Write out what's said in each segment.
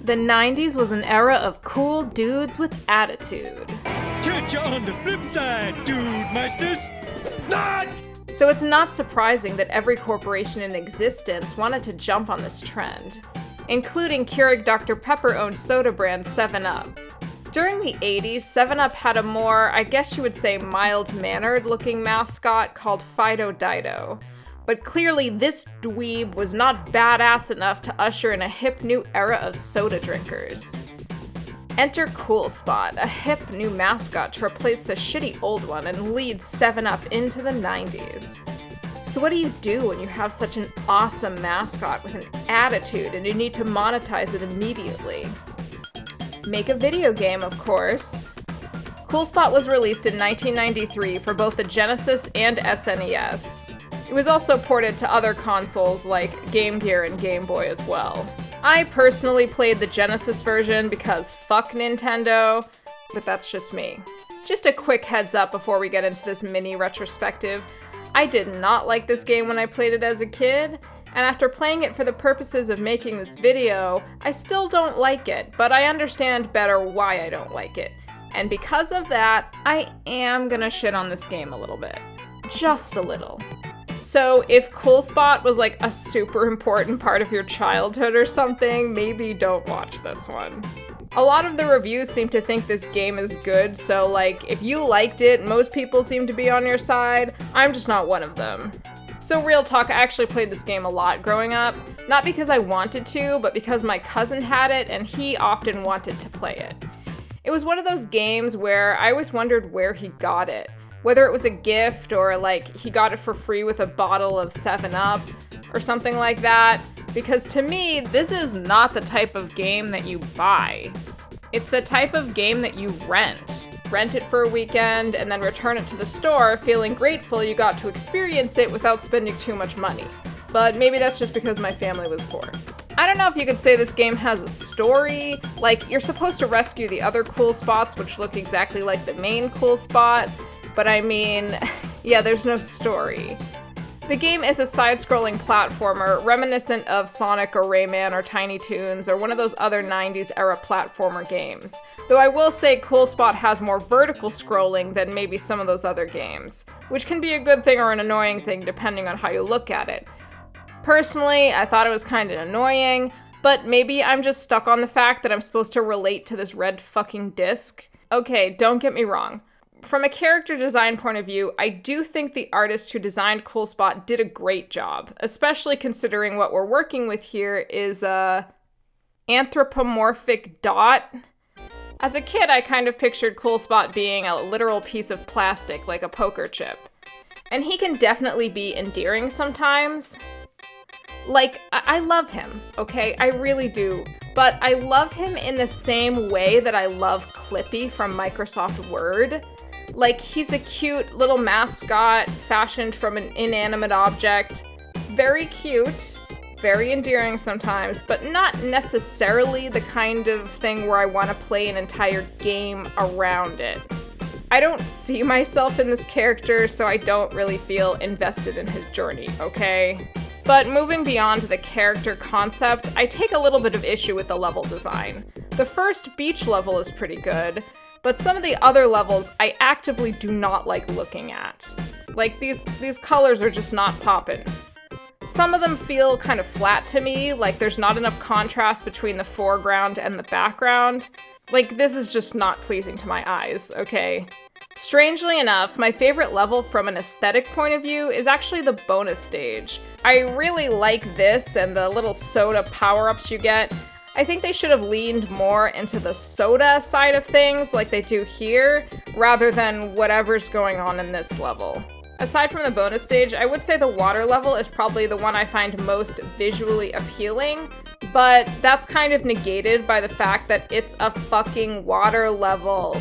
The 90s was an era of cool dudes with attitude. Catch you on the flip side, dude meisters! Not! So it's not surprising that every corporation in existence wanted to jump on this trend, including Keurig Dr. Pepper-owned soda brand 7-Up. During the 80s, 7-Up had a more, I guess you would say, mild-mannered looking mascot called Fido Dido. But clearly this dweeb was not badass enough to usher in a hip new era of soda drinkers. Enter Cool Spot, a hip new mascot to replace the shitty old one and lead 7-Up into the 90s. So what do you do when you have such an awesome mascot with an attitude and you need to monetize it immediately? Make a video game, of course. Cool Spot was released in 1993 for both the Genesis and SNES. It was also ported to other consoles like Game Gear and Game Boy as well. I personally played the Genesis version because fuck Nintendo, but that's just me. Just a quick heads up before we get into this mini retrospective. I did not like this game when I played it as a kid, and after playing it for the purposes of making this video, I still don't like it, but I understand better why I don't like it. And because of that, I am gonna shit on this game a little bit. Just a little. So if Cool Spot was like a super important part of your childhood or something, maybe don't watch this one. A lot of the reviews seem to think this game is good, so like if you liked it, most people seem to be on your side. I'm just not one of them. So real talk, I actually played this game a lot growing up, not because I wanted to, but because my cousin had it and he often wanted to play it. It was one of those games where I always wondered where he got it. Whether it was a gift or like he got it for free with a bottle of 7-Up or something like that, because to me, this is not the type of game that you buy. It's the type of game that you rent. Rent it for a weekend and then return it to the store feeling grateful you got to experience it without spending too much money. But maybe that's just because my family was poor. I don't know if you could say this game has a story. Like, you're supposed to rescue the other cool spots which look exactly like the main cool spot. But I mean, yeah, there's no story. The game is a side-scrolling platformer reminiscent of Sonic or Rayman or Tiny Toons or one of those other 90s era platformer games. Though I will say Cool Spot has more vertical scrolling than maybe some of those other games, which can be a good thing or an annoying thing depending on how you look at it. Personally, I thought it was kind of annoying, but maybe I'm just stuck on the fact that I'm supposed to relate to this red fucking disc. Okay, don't get me wrong. From a character design point of view, I do think the artist who designed Cool Spot did a great job, especially considering what we're working with here is a anthropomorphic dot. As a kid, I kind of pictured Cool Spot being a literal piece of plastic, like a poker chip. And he can definitely be endearing sometimes. Like, I love him, okay? I really do. But I love him in the same way that I love Clippy from Microsoft Word. Like, he's a cute little mascot fashioned from an inanimate object. Very cute, very endearing sometimes, but not necessarily the kind of thing where I want to play an entire game around it. I don't see myself in this character, so I don't really feel invested in his journey, okay? But moving beyond the character concept, I take a little bit of issue with the level design. The first beach level is pretty good, but some of the other levels I actively do not like looking at. Like, these colors are just not poppin'. Some of them feel kind of flat to me, like there's not enough contrast between the foreground and the background. Like, this is just not pleasing to my eyes, okay? Strangely enough, my favorite level from an aesthetic point of view is actually the bonus stage. I really like this and the little soda power-ups you get. I think they should have leaned more into the soda side of things like they do here, rather than whatever's going on in this level. Aside from the bonus stage, I would say the water level is probably the one I find most visually appealing, but that's kind of negated by the fact that it's a fucking water level.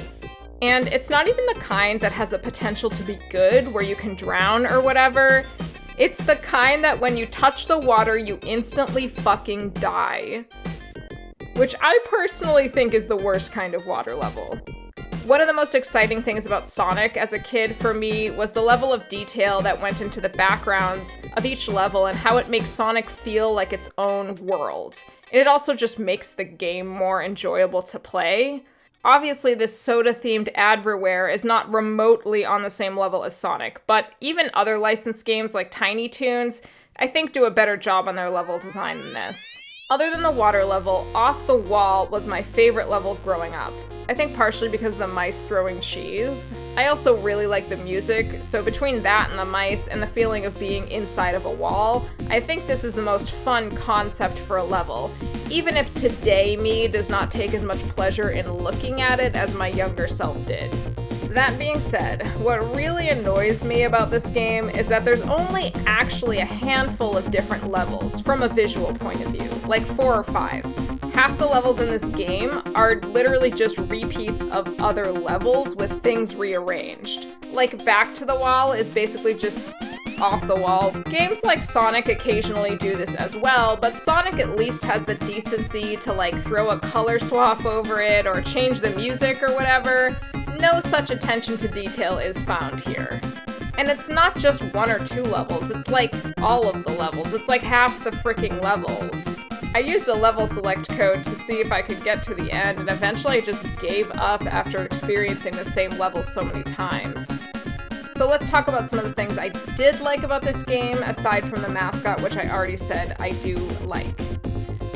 And it's not even the kind that has the potential to be good, where you can drown or whatever. It's the kind that when you touch the water, you instantly fucking die. Which I personally think is the worst kind of water level. One of the most exciting things about Sonic as a kid for me was the level of detail that went into the backgrounds of each level and how it makes Sonic feel like its own world. And it also just makes the game more enjoyable to play. Obviously, this soda-themed adverware is not remotely on the same level as Sonic, but even other licensed games like Tiny Toons, I think do a better job on their level design than this. Other than the water level, Off the Wall was my favorite level growing up. I think partially because of the mice throwing cheese. I also really like the music, so between that and the mice and the feeling of being inside of a wall, I think this is the most fun concept for a level, even if today me does not take as much pleasure in looking at it as my younger self did. That being said, what really annoys me about this game is that there's only actually a handful of different levels from a visual point of view, like 4 or 5. Half the levels in this game are literally just repeats of other levels with things rearranged. Like Back to the Wall is basically just off the wall. Games like Sonic occasionally do this as well, but Sonic at least has the decency to like throw a color swap over it or change the music or whatever. No such attention to detail is found here. And it's not just 1 or 2 levels, it's like all of the levels. It's like half the freaking levels. I used a level select code to see if I could get to the end, and eventually I just gave up after experiencing the same level so many times. So let's talk about some of the things I did like about this game, aside from the mascot, which I already said I do like.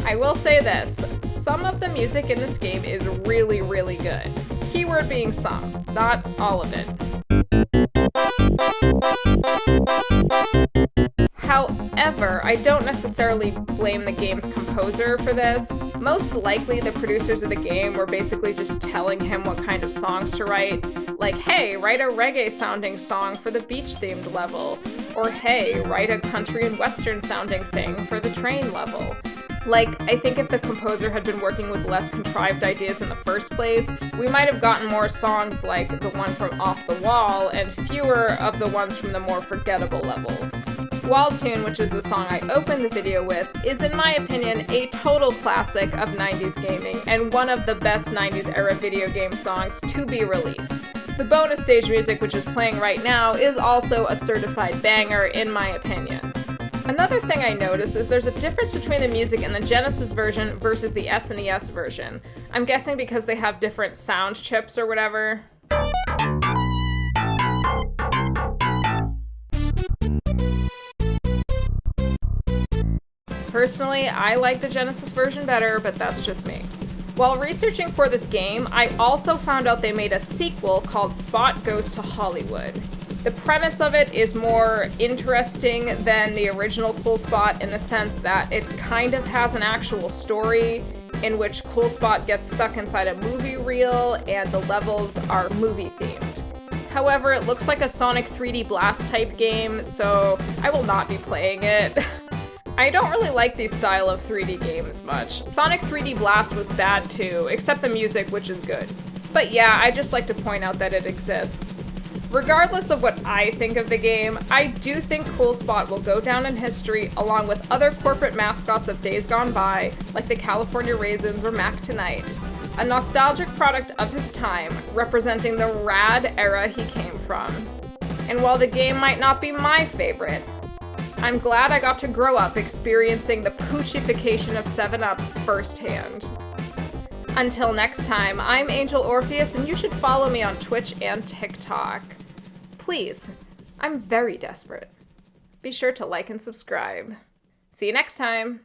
I will say this, some of the music in this game is really, really good. Keyword being some, not all of it. However, I don't necessarily blame the game's composer for this. Most likely the producers of the game were basically just telling him what kind of songs to write. Like, hey, write a reggae-sounding song for the beach-themed level. Or hey, write a country and western-sounding thing for the train level. Like, I think if the composer had been working with less contrived ideas in the first place, we might have gotten more songs like the one from Off the Wall and fewer of the ones from the more forgettable levels. Wall Tune, which is the song I opened the video with, is in my opinion a total classic of 90s gaming and one of the best 90s era video game songs to be released. The bonus stage music, which is playing right now, is also a certified banger in my opinion. Another thing I noticed is there's a difference between the music in the Genesis version versus the SNES version. I'm guessing because they have different sound chips or whatever. Personally, I like the Genesis version better, but that's just me. While researching for this game, I also found out they made a sequel called Spot Goes to Hollywood. The premise of it is more interesting than the original Cool Spot in the sense that it kind of has an actual story in which Cool Spot gets stuck inside a movie reel and the levels are movie themed. However, it looks like a Sonic 3D Blast type game, so I will not be playing it. I don't really like these style of 3D games much. Sonic 3D Blast was bad too, except the music, which is good. But yeah, I just like to point out that it exists. Regardless of what I think of the game, I do think Cool Spot will go down in history along with other corporate mascots of days gone by, like the California Raisins or Mac Tonight. A nostalgic product of his time, representing the rad era he came from. And while the game might not be my favorite, I'm glad I got to grow up experiencing the poochification of 7-Up firsthand. Until next time, I'm Angel Orpheus, and you should follow me on Twitch and TikTok. Please, I'm very desperate. Be sure to like and subscribe. See you next time!